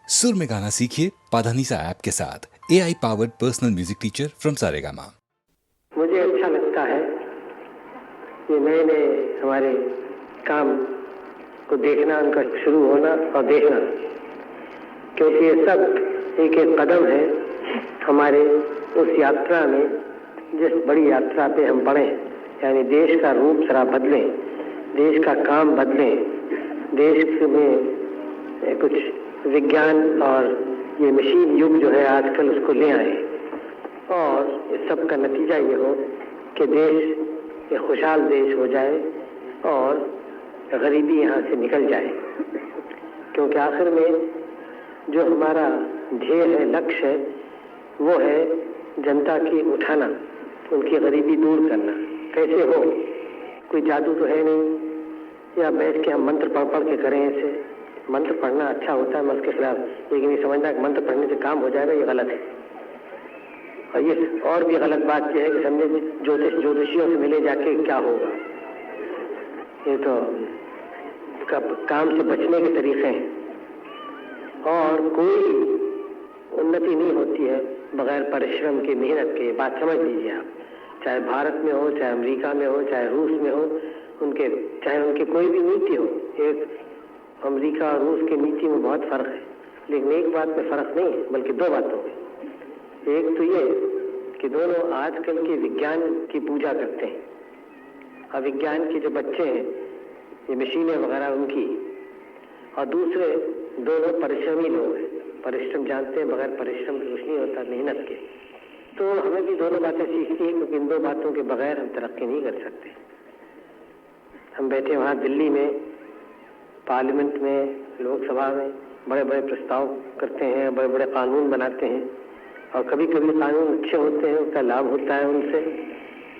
सुर में गाना सीखिए पाधानीसा ऐप के साथ AI powered personal music teacher from Saregama. मुझे अच्छा लगता है ये नए नए हमारे काम को देखना, उनका शुरू होना और देखना, क्योंकि ये सब एक एक कदम है हमारे उस यात्रा में जिस बड़ी यात्रा पे हम बढ़े, यानी देश का रूप जरा बदलें, देश का काम बदलें, देश में कुछ विज्ञान और ये मशीन युग जो है आजकल उसको ले आए और इस सब का नतीजा ये हो कि देश एक खुशहाल देश हो जाए और गरीबी यहाँ से निकल जाए। क्योंकि आखिर में जो हमारा ध्येय है, लक्ष्य है, वो है जनता की उठाना, उनकी गरीबी दूर करना। कैसे हो? कोई जादू तो है नहीं या बैठ के हम मंत्र पढ़ पढ़ के करें। ऐसे मंत्र पढ़ना अच्छा होता है, मैं उसके खिलाफ, लेकिन ये समझना कि मंत्र पढ़ने से काम हो जाएगा, ये गलत है। और ये और भी गलत बात यह है कि समझे ज्योतिषियों से मिले जाके क्या होगा। ये तो काम से बचने के तरीके हैं और कोई उन्नति नहीं होती है बगैर परिश्रम के, मेहनत के। बात समझ लीजिए आप, चाहे भारत में हो, चाहे अमेरिका में हो, चाहे रूस में हो, चाहे उनके कोई भी नीति हो। एक अमेरिका और रूस की नीति में बहुत फर्क है, लेकिन एक बात में फर्क नहीं है, बल्कि दो बातों में। एक तो ये कि दोनों आजकल के विज्ञान की पूजा करते हैं, और विज्ञान के जो बच्चे हैं, ये मशीनें वगैरह उनकी, और दूसरे दोनों परिश्रमी लोग हैं। परिश्रम जानते हैं, बगैर परिश्रम के कुछ नहीं होता, मेहनत के। तो हमें भी दोनों बातें सीखनी है, क्योंकि इन दो बातों के बगैर हम तरक्की नहीं कर सकते। हम बैठे वहाँ दिल्ली में पार्लियामेंट में, लोकसभा में बड़े बड़े प्रस्ताव करते हैं, बड़े बड़े कानून बनाते हैं, और कभी कभी कानून अच्छे होते हैं, उसका लाभ होता है उनसे,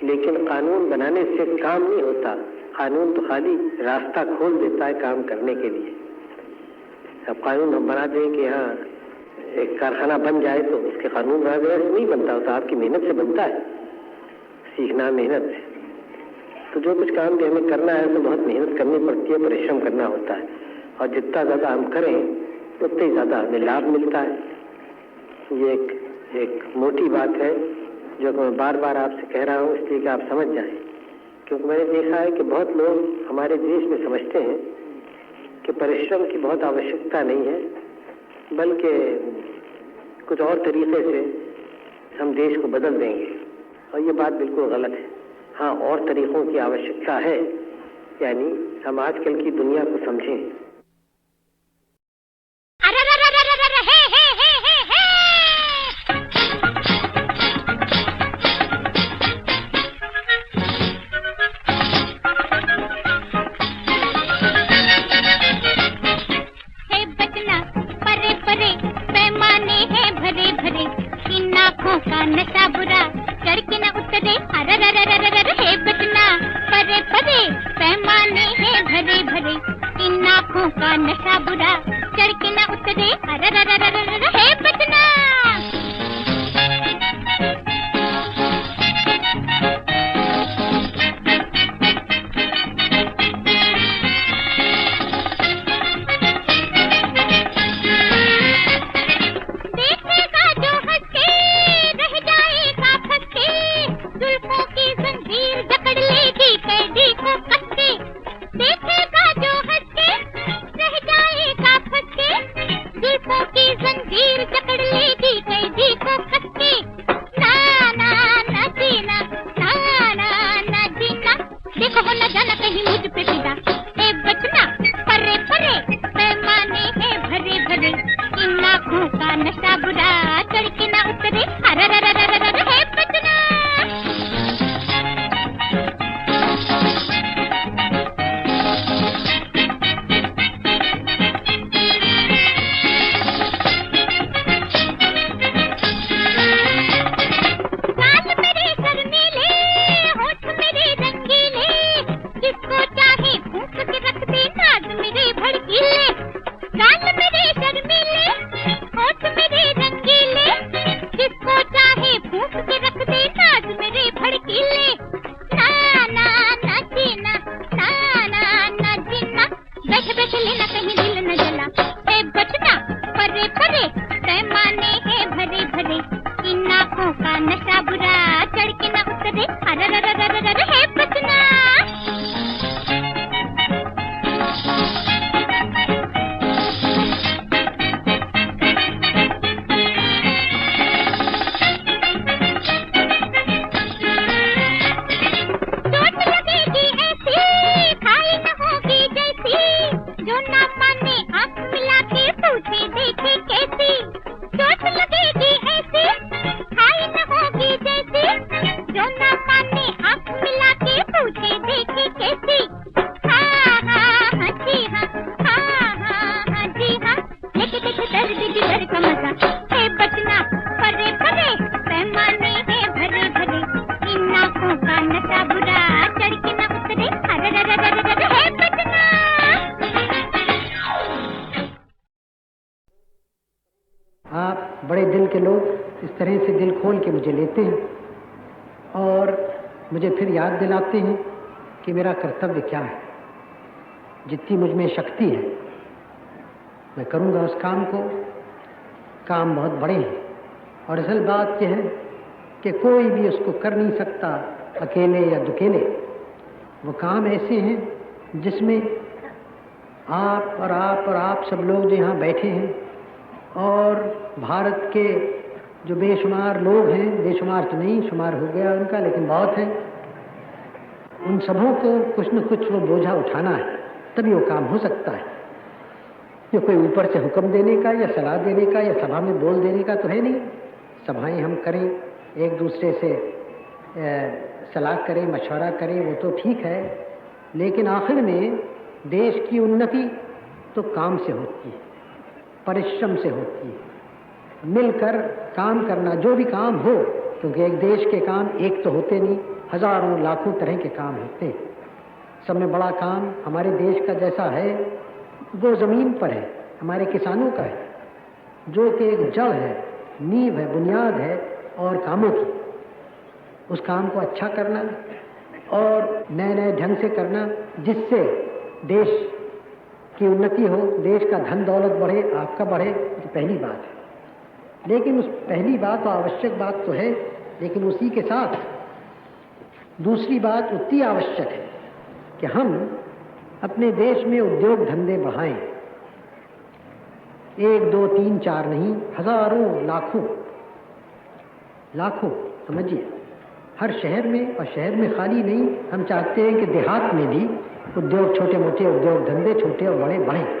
लेकिन कानून बनाने से काम नहीं होता। कानून तो खाली रास्ता खोल देता है काम करने के लिए। अब कानून हम बना दें कि यहाँ एक कारखाना बन जाए तो उसके कानून बना देने से नहीं बनता, होता आपकी मेहनत से बनता है, सीखना मेहनत से। तो जो कुछ काम भी हमें करना है तो बहुत मेहनत करनी पड़ती है, परिश्रम करना होता है, और जितना ज़्यादा हम करें उतना ही ज़्यादा हमें लाभ मिलता है। ये एक मोटी बात है जो मैं बार बार आपसे कह रहा हूँ, इसलिए कि आप समझ जाएं। क्योंकि मैंने देखा है कि बहुत लोग हमारे देश में समझते हैं कि परिश्रम की बहुत आवश्यकता नहीं है, बल्कि कुछ और तरीके से हम देश को बदल देंगे, और ये बात बिल्कुल गलत है। हाँ, और तरीकों की आवश्यकता है, यानी हम आजकल की दुनिया को समझें। नशा बुरा चढ़ के न उतरे, हे बचना परे परे, पैमाने हैं भरे भरे, इन आँखों का नशा बुरा चढ़ के न उतरे, हे बचना। गाल मेरे शर्मीले, होठ मेरे रंगीले, आप बड़े दिल के लोग इस तरह से दिल खोल के मुझे लेते हैं और मुझे फिर याद दिलाते हैं कि मेरा कर्तव्य क्या है। जितनी मुझ में शक्ति है मैं करूँगा उस काम को। काम बहुत बड़े हैं और असल बात यह है कि कोई भी उसको कर नहीं सकता अकेले या दुकेले। वो काम ऐसे हैं जिसमें आप और आप सब लोग जो यहाँ बैठे हैं और भारत के जो बेशुमार लोग हैं, बेशुमार तो नहीं, शुमार हो गया उनका, लेकिन बहुत है, उन सबों को कुछ न कुछ वो बोझा उठाना है, तभी वो काम हो सकता है। ये कोई ऊपर से हुक्म देने का या सलाह देने का या सभा में बोल देने का तो है नहीं। सभाएं हम करें, एक दूसरे से सलाह करें, मशवरा करें, वो तो ठीक है, लेकिन आखिर में देश की उन्नति तो काम से होती है, परिश्रम से होती है। मिलकर काम करना, जो भी काम हो, क्योंकि एक देश के काम एक तो होते नहीं, हजारों लाखों तरह के काम होते हैं। सब में बड़ा काम हमारे देश का जैसा है वो ज़मीन पर है, हमारे किसानों का है, जो कि एक जड़ है, नींव है, बुनियाद है और कामों की। उस काम को अच्छा करना और नए नए ढंग से करना जिससे देश की उन्नति हो, देश का धन दौलत बढ़े, आपका बढ़े, तो पहली बात है। लेकिन उस पहली बात और आवश्यक बात तो है, लेकिन उसी के साथ दूसरी बात उतनी आवश्यक है कि हम अपने देश में उद्योग धंधे बढ़ाएं। 1 2 3 4 नहीं, हजारों लाखों समझिए, हर शहर में, और शहर में खाली नहीं, हम चाहते हैं कि देहात में भी उद्योग, छोटे मोटे उद्योग धंधे, छोटे और बड़े बढ़ें।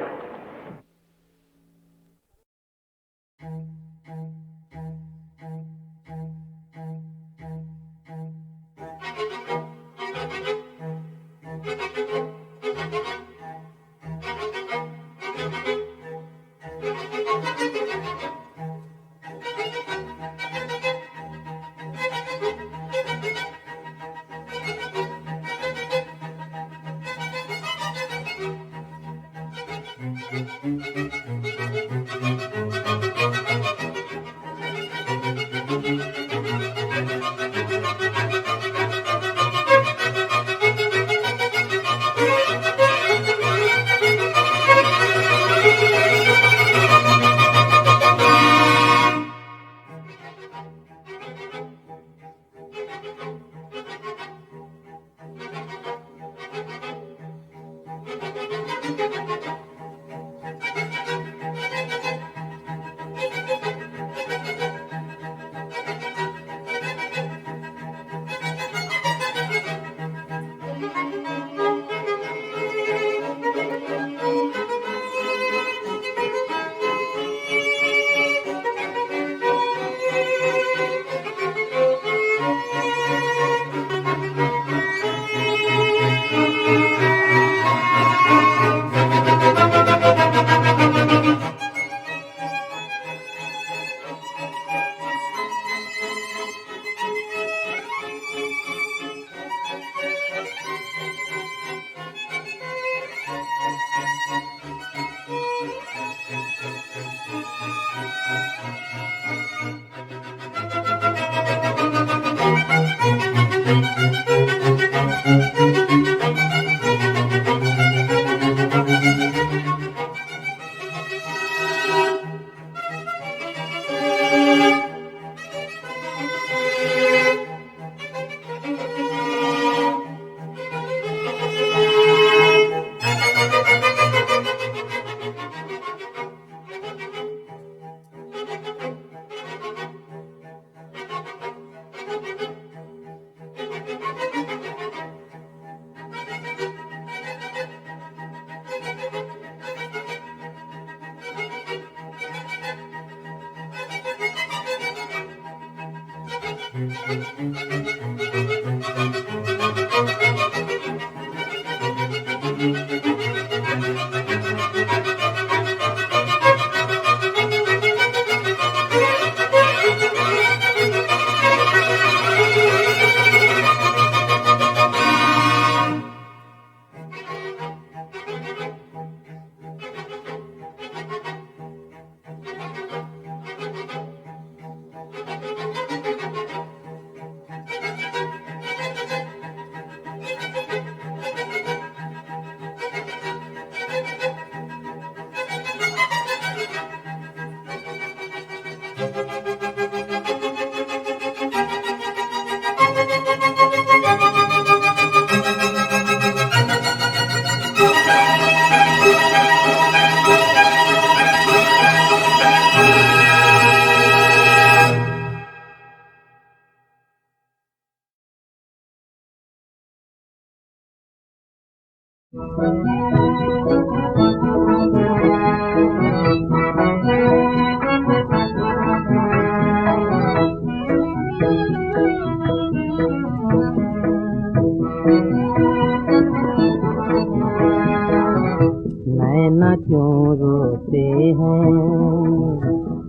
नैना क्यों रोते हैं,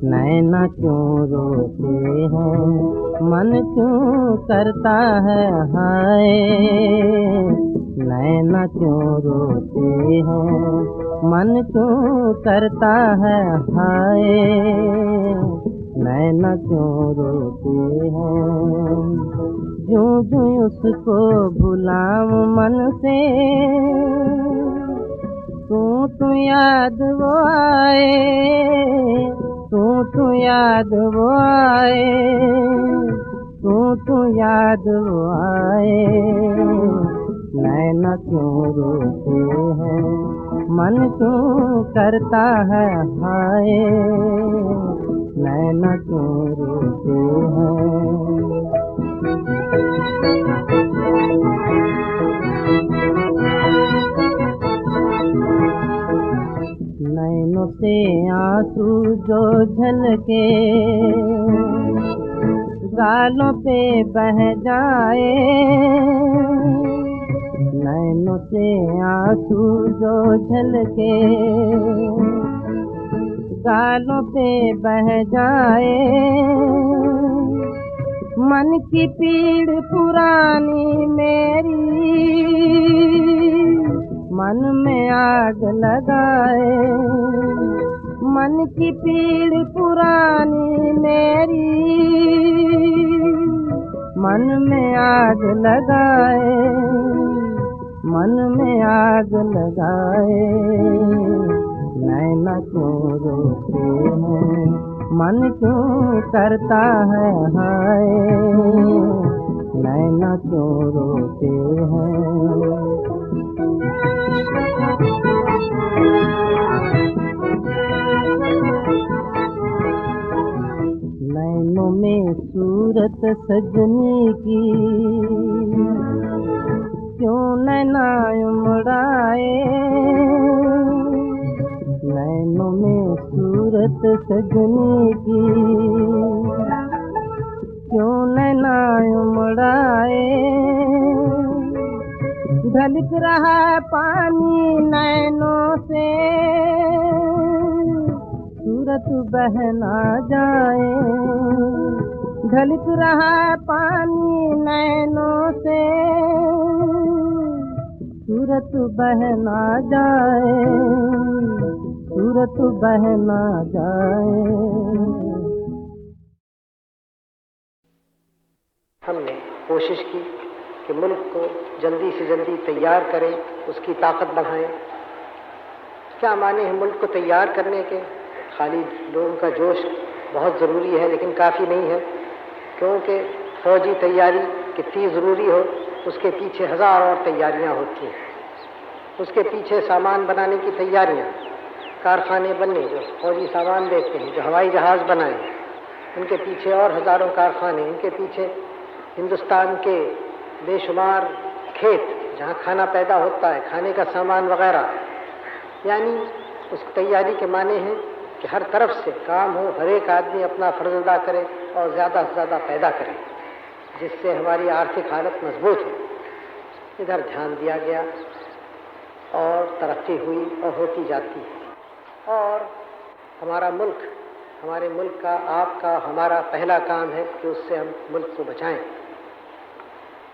नैना क्यों रोते हैं, मन क्यों करता है हाय। नैना क्यों रोते हैं, मन क्यों करता है हाय। नैना क्यों रोते हैं, जूं जूं उसको भुलाऊं मन से, तू याद वो आए, तू याद वो आए, तू याद वो आए। नैना क्यों रोते हैं, मन क्यों करता है हाय। नैना क्यों रोते हैं। नैनों से आंसू जो झलके, गालों पे बह जाए। नैनों से आंसू जो झलके, गालों पे बह जाए। मन की पीड़ पुरानी मेरी, मन में आग लगाए। मन की पीड़ पुरानी मेरी, मन में आग लगाए, मन में आग लगाए। नैना क्यों रोते हैं, मन क्यों करता है हाय। नैना क्यों रोते हैं। नैनों में सूरत सजनी की, क्यों नैना उमड़ाए। नैनों में सूरत सजनी की, क्यों नैना उमड़ाए। ढलक रहा पानी नैनों से, सूरत बह ना जाए। ढलक रहा पानी नैनों से, सूरत बह ना जाए, सूरत बह ना जाए। हमने कोशिश की कि मुल्क को जल्दी से जल्दी तैयार करें, उसकी ताकत बढ़ाएं। क्या माने हैं मुल्क को तैयार करने के? खाली लोगों का जोश बहुत ज़रूरी है, लेकिन काफ़ी नहीं है, क्योंकि फौजी तैयारी कितनी ज़रूरी हो, उसके पीछे हज़ार और तैयारियां होती हैं। उसके पीछे सामान बनाने की तैयारियां, कारखाने बनने, जो फौजी सामान देते हैं, जो हवाई जहाज़ बनाए, उनके पीछे और हज़ारों कारखाने, उनके पीछे हिंदुस्तान के बेशुमार खेत जहाँ खाना पैदा होता है, खाने का सामान वगैरह। यानी उस तैयारी के माने हैं कि हर तरफ से काम हो, हर एक आदमी अपना फ़र्ज़ अदा करे और ज़्यादा से ज़्यादा पैदा करे, जिससे हमारी आर्थिक हालत मजबूत हो। इधर ध्यान दिया गया और तरक्की हुई और होती जाती है। और हमारा मुल्क, हमारे मुल्क का, आपका, हमारा पहला काम है कि उससे हम मुल्क को बचाएं।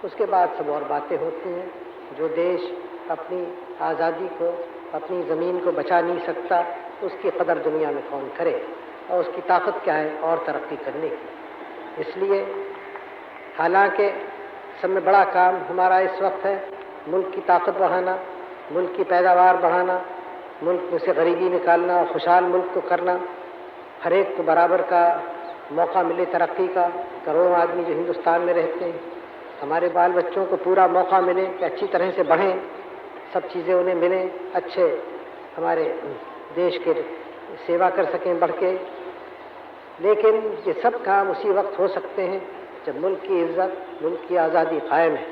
उसके बाद सब और बातें होती हैं। जो देश अपनी आज़ादी को, अपनी ज़मीन को बचा नहीं सकता, उसकी कदर दुनिया में कौन करे, और उसकी ताकत क्या है और तरक्की करने की। इसलिए हालांकि सब में बड़ा काम हमारा इस वक्त है मुल्क की ताकत बढ़ाना, मुल्क की पैदावार बढ़ाना, मुल्क में से गरीबी निकालना, खुशहाल मुल्क को करना, हर एक को बराबर का मौका मिले तरक्की का। करोड़ों आदमी जो हिंदुस्तान में रहते हैं, हमारे बाल बच्चों को पूरा मौका मिले कि अच्छी तरह से बढ़ें, सब चीज़ें उन्हें मिलें, अच्छे हमारे देश के सेवा कर सकें बढ़ के। लेकिन ये सब काम उसी वक्त हो सकते हैं जब मुल्क की इज़्ज़त, मुल्क की आज़ादी कायम है।